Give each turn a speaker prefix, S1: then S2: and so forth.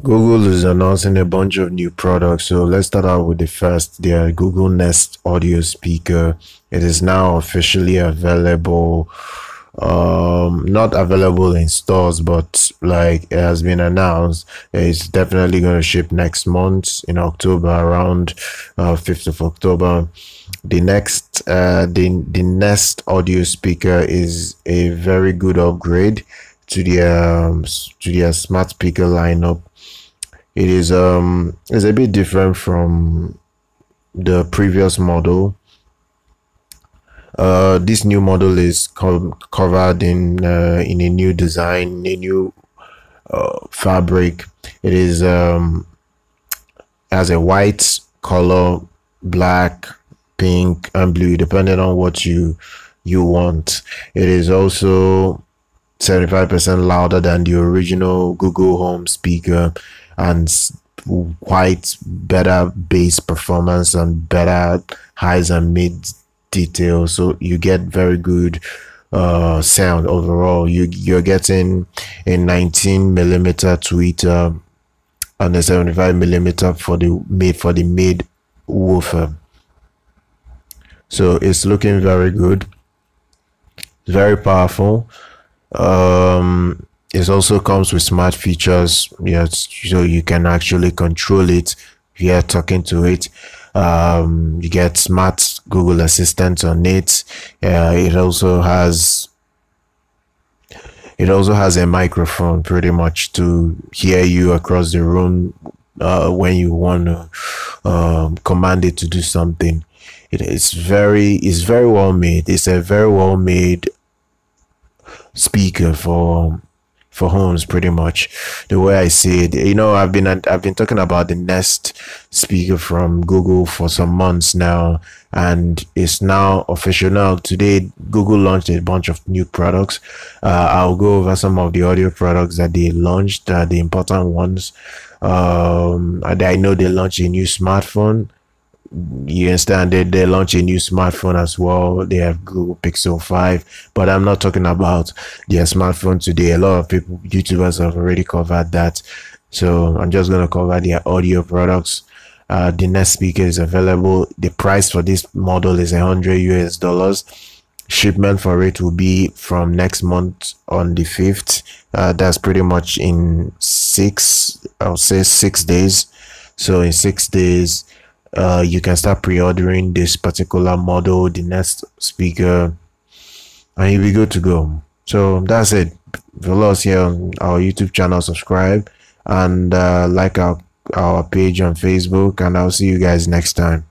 S1: Google is announcing a bunch of new products. So let's start out with the first, their Google Nest audio speaker. It is now officially available. Not available in stores, but like it has been announced, it's definitely going to ship next month in October, around 5th of October. The Nest audio speaker is a very good upgrade to their smart speaker lineup. It is a bit different from the previous model. This new model is covered in a new design, a new fabric. It is has a white color, black, pink, and blue, depending on what you want. It is also 75% louder than the original Google Home speaker, and quite better bass performance and better highs and mid detail. So you get very good sound overall. You're getting a 19 millimeter tweeter and a 75 millimeter for the mid woofer. So it's looking very good, very powerful. It also comes with smart features. Yes, so you can actually control it via talking to it. You get smart Google Assistant on it. It also has a microphone pretty much to hear you across the room when you want to command it to do something. It's very well made. It's a very well made speaker for homes, pretty much the way I see it. I've been talking about the Nest speaker from Google for some months now, and it's now official. Now today Google launched a bunch of new products. I'll go over some of the audio products that they launched, the important ones. I know they launched a new smartphone. You understand, they launch a new smartphone as well. They have Google Pixel 5, but I'm not talking about their smartphone today. A lot of people, YouTubers, have already covered that, so I'm just going to cover their audio products. The Nest speaker is available. The price for this model is $100 US. Shipment for it will be from next month on the 5th. That's pretty much in I'll say 6 days. So in 6 days, you can start pre-ordering this particular model, the Nest speaker, and you'll be good to go. So that's it. Follow us here on our YouTube channel, subscribe, and like our page on Facebook, and I'll see you guys next time.